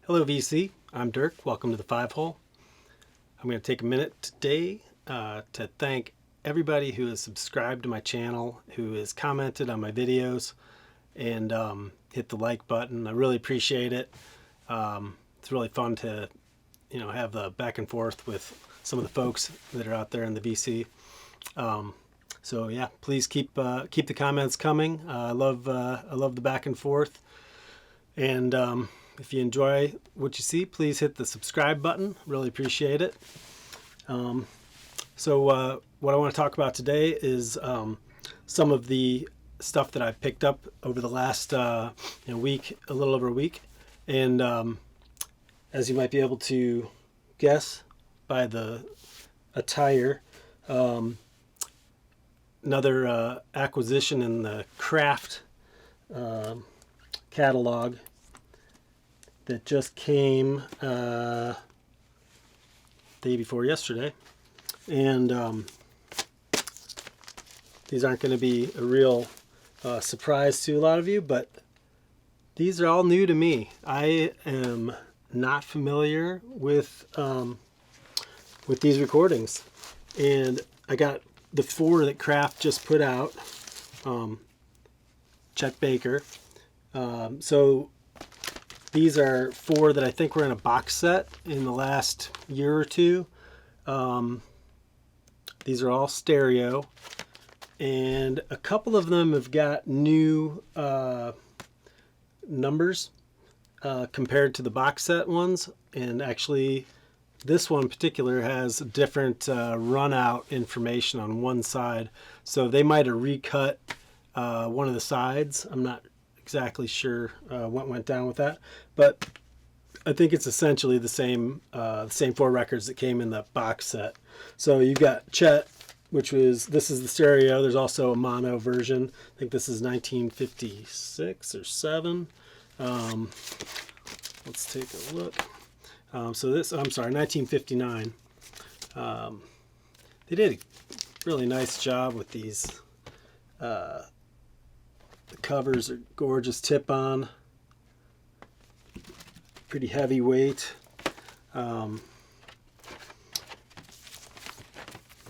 Hello VC, I'm Dirk. Welcome to the 5-Hole. I'm going to take a minute today to thank everybody who has subscribed to my channel, who has commented on my videos, and hit the like button. I really appreciate it. It's really fun to have the back and forth with some of the folks that are out there in the VC. So yeah, please keep the comments coming. I love the back and forth, and if you enjoy what you see, please hit the subscribe button. Really appreciate it. So what I want to talk about today is some of the stuff that I've picked up over the last week, a little over a week, and as you might be able to guess by the attire, another acquisition in the craft catalog that just came day before yesterday, and these aren't going to be a real surprise to a lot of you, but these are all new to me. I am not familiar with these recordings, and I got the 4 that Kraft just put out, Chet Baker. So these are 4 that I think were in a box set in the last year or two. These are all stereo, and a couple of them have got new numbers compared to the box set ones, and actually this one in particular has different run out information on one side, so they might have recut one of the sides. I'm not exactly sure what went down with that, but I think it's essentially the same 4 records that came in the box set. So you've got Chet, this is the stereo. There's also a mono version. I think this is 1956 or 7. Let's take a look. So this, I'm sorry, 1959. They did a really nice job with these. The covers are gorgeous, tip-on, pretty heavyweight. They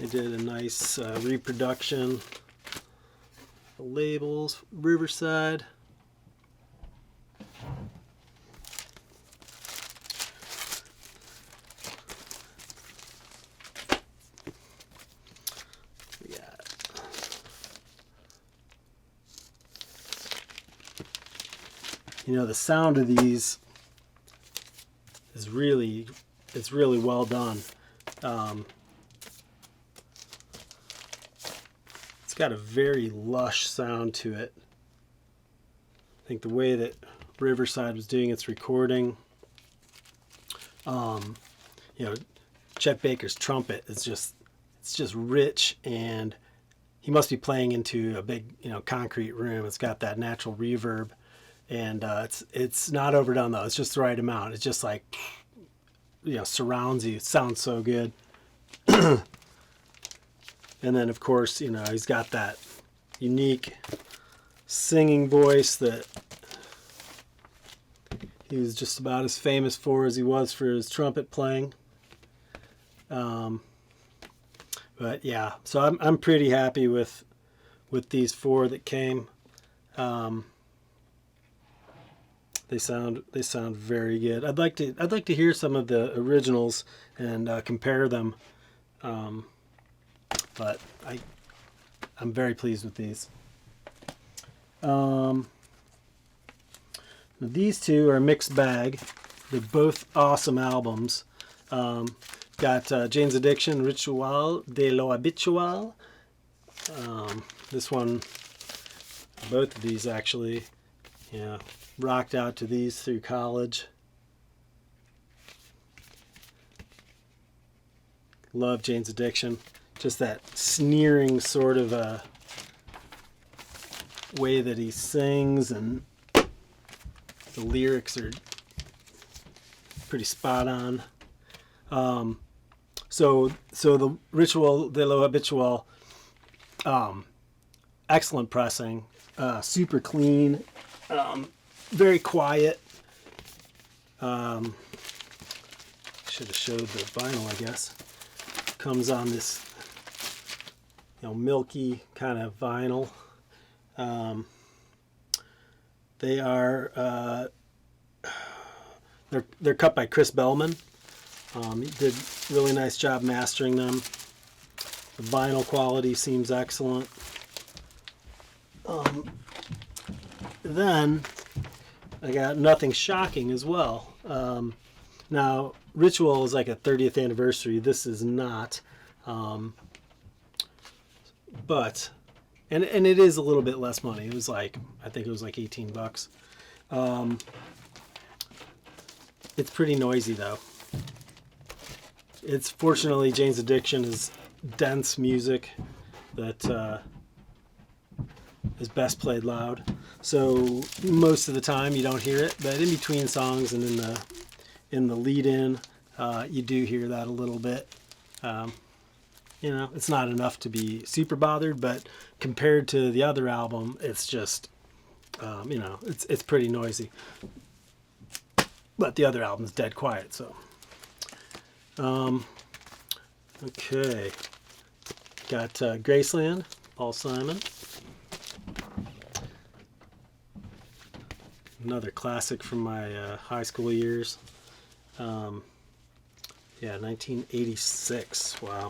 did a nice reproduction. The labels, Riverside. We got the sound of these is really well done. It's got a very lush sound to it. I think the way that Riverside was doing its recording, Chet Baker's trumpet is just rich, and he must be playing into a big concrete room. It's got that natural reverb, and it's not overdone though. It's just the right amount. It's just like surrounds you. It sounds so good. And then of course he's got that unique singing voice that he was just about as famous for as he was for his trumpet playing. But yeah, so I'm pretty happy with these 4 that came. They sound very good. I'd like to hear some of the originals and compare them. But I'm very pleased with these. These 2 are a mixed bag. They're both awesome albums. Got Jane's Addiction, Ritual de lo Habitual. This one, both of these actually, rocked out to these through college. Love Jane's Addiction. Just that sneering sort of way that he sings, and the lyrics are pretty spot on. So the Ritual de lo Habitual, excellent pressing, super clean, very quiet, Should have showed the vinyl, I guess. Comes on this, milky kind of vinyl. They are they're cut by Chris Bellman. He did a really nice job mastering them. The vinyl quality seems excellent. Then I got Nothing Shocking as well. Now, Ritual is like a 30th anniversary. This is not. But, and it is a little bit less money. It was like, I think it was like $18. It's pretty noisy though. It's fortunately, Jane's Addiction is dense music that is best played loud. So most of the time you don't hear it, but in between songs and in the lead-in, you do hear that a little bit. It's not enough to be super bothered, but compared to the other album, it's just, it's pretty noisy. But the other album's dead quiet, so. Okay. Got Graceland, Paul Simon. Another classic from my high school years. 1986. Wow.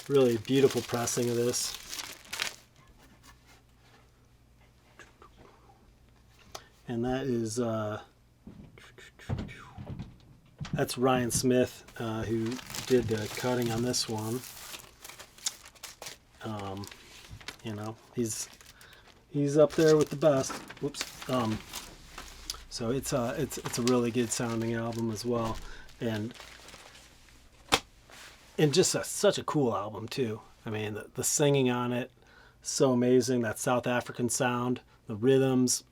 Really beautiful pressing of this. And that is that's Ryan Smith, who did the cutting on this one. He's up there with the best. Whoops. So it's a really good sounding album as well, and just such a cool album too. I mean, the singing on it, so amazing. That South African sound, the rhythms,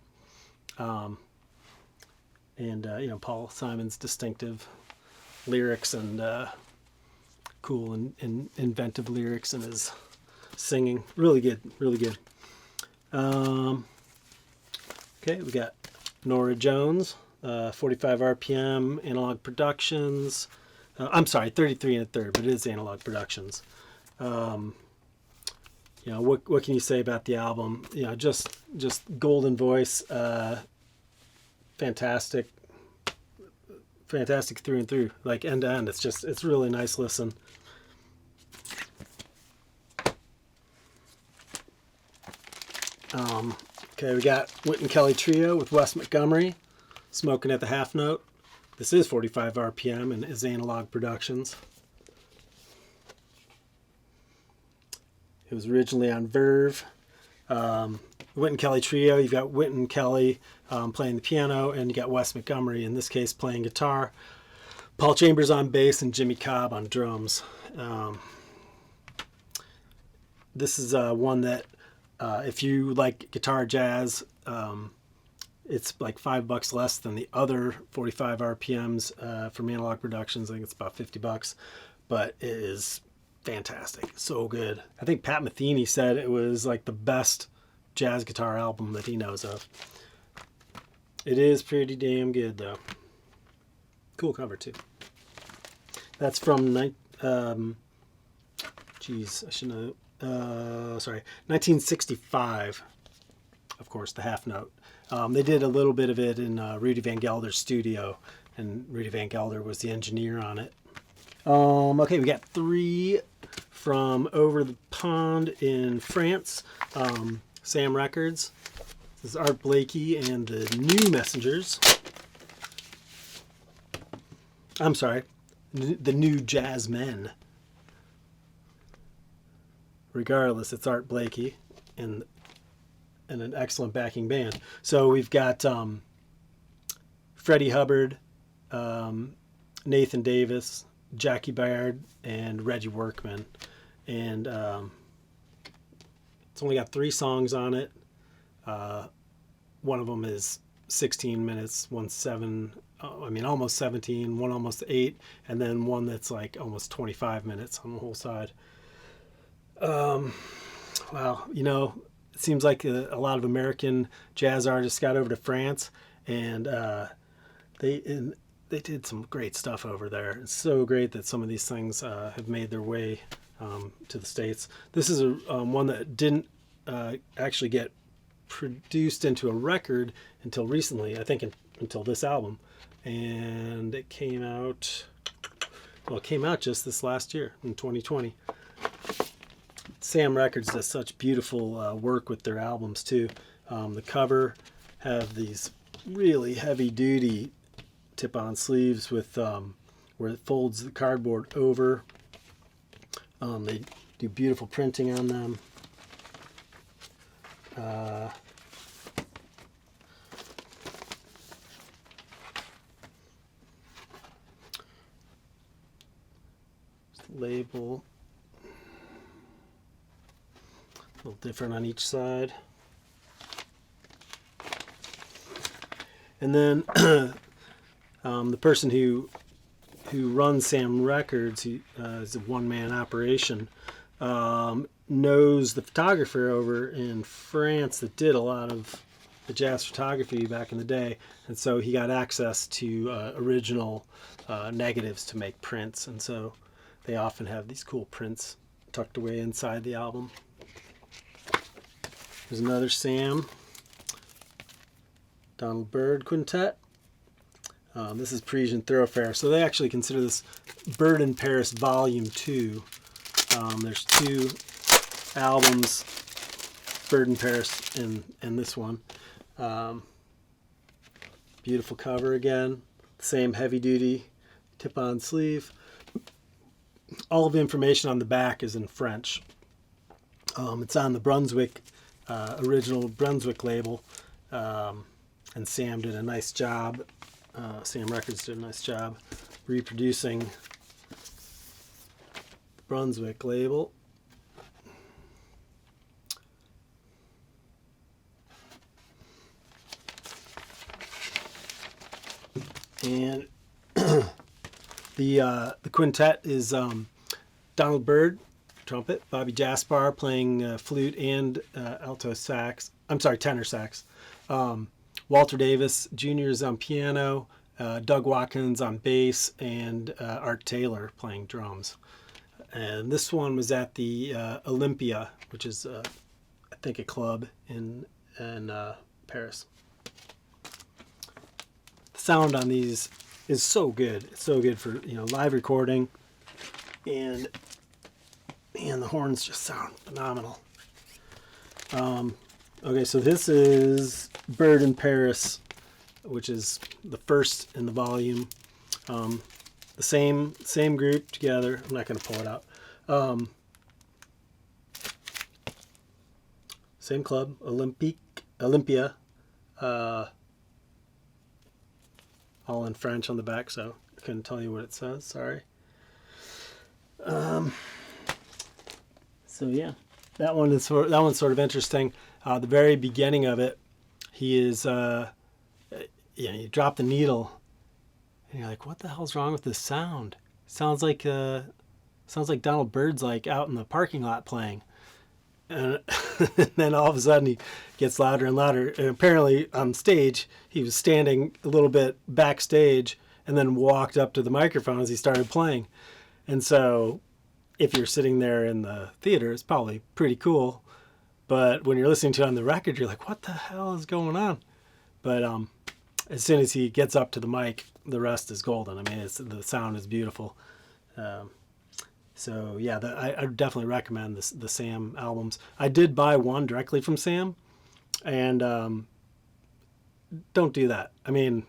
and Paul Simon's distinctive lyrics and cool and inventive lyrics in his singing. Really good, really good. Okay, we got Nora Jones, 45 RPM, Analog Productions. I'm sorry, 33 1/3, but it is Analog Productions. What can you say about the album? Just golden voice, fantastic through and through, like end to end. It's really nice listen. Okay, we got Wynton Kelly Trio with Wes Montgomery, Smoking at the Half Note. This is 45 RPM and is Analog Productions. It was originally on Verve. Wynton Kelly Trio, you've got Wynton Kelly playing the piano, and you got Wes Montgomery, in this case, playing guitar. Paul Chambers on bass and Jimmy Cobb on drums. This is one that, if you like guitar jazz, it's like $5 less than the other 45 RPMs from Analog Productions. I think it's about $50, but it is fantastic. So good. I think Pat Metheny said it was like the best jazz guitar album that he knows of. It is pretty damn good though. Cool cover too. That's from 1965. Of course, the half note. They did a little bit of it in Rudy Van Gelder's studio, and Rudy Van Gelder was the engineer on it. Okay, we got 3 from over the pond in France. Sam Records. This is Art Blakey and the New Messengers. I'm sorry, the New Jazzmen. Regardless, it's Art Blakey and an excellent backing band. So we've got Freddie Hubbard, Nathan Davis, Jackie Baird, and Reggie Workman. And it's only got 3 songs on it. One of them is 16 minutes, almost 17, one almost 8, and then one that's like almost 25 minutes on the whole side. Wow, it seems like a lot of American jazz artists got over to France, and they did some great stuff over there. It's so great that some of these things have made their way to the States. This is one that didn't actually get produced into a record until recently, I think until this album. And it came out, well, it came out just this last year in 2020. Sam Records does such beautiful work with their albums too. The cover have these really heavy duty tip-on sleeves with where it folds the cardboard over. They do beautiful printing on them. Label a little different on each side. And then the person who runs Sam Records, he is a one-man operation, knows the photographer over in France that did a lot of the jazz photography back in the day, and so he got access to original negatives to make prints, and so they often have these cool prints tucked away inside the album. There's another Sam Donald Byrd Quintet. This is Parisian Thoroughfare. So they actually consider this Byrd in Paris Volume 2. There's two albums, Byrd in Paris and this one. Beautiful cover again. Same heavy duty tip-on sleeve. All of the information on the back is in French. It's on the Brunswick, original Brunswick label. And Sam did a nice job. Sam Records did a nice job reproducing the Brunswick label. And the quintet is Donald Byrd, trumpet, Bobby Jaspar playing flute and alto sax. I'm sorry, tenor sax. Walter Davis Jr. is on piano, Doug Watkins on bass, and Art Taylor playing drums. And this one was at the Olympia, which is, I think, a club in Paris. The sound on these is so good. It's so good for live recording, and the horns just sound phenomenal. Okay, so this is Byrd in Paris, which is the first in the volume. The same group together. I'm not going to pull it out. Same club, Olympia. All in French on the back, so I couldn't tell you what it says. Sorry. So yeah, that one's sort of interesting. The very beginning of it, he is, you drop the needle, and you're like, "What the hell's wrong with this sound?" Sounds like Donald Byrd's like out in the parking lot playing, and then all of a sudden he gets louder and louder. And apparently on stage, he was standing a little bit backstage, and then walked up to the microphone as he started playing. And so, if you're sitting there in the theater, it's probably pretty cool. But when you're listening to it on the record, you're like, what the hell is going on? But as soon as he gets up to the mic, the rest is golden. I mean, the sound is beautiful. So yeah, I definitely recommend the Sam albums. I did buy one directly from Sam, and don't do that. I mean,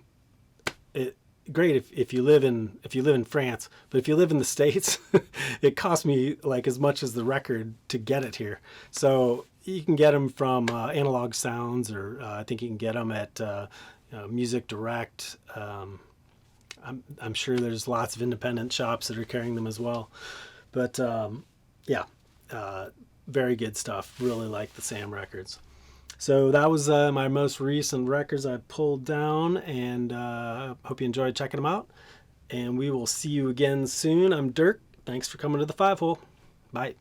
great if you live in France, but if you live in the States, it cost me like as much as the record to get it here. So you can get them from Analog Sounds, or I think you can get them at Music Direct. I'm sure there's lots of independent shops that are carrying them as well. But yeah, very good stuff. Really like the Sam Records. So that was my most recent records I pulled down, and hope you enjoyed checking them out. And we will see you again soon. I'm Dirk. Thanks for coming to the 5 Hole. Bye.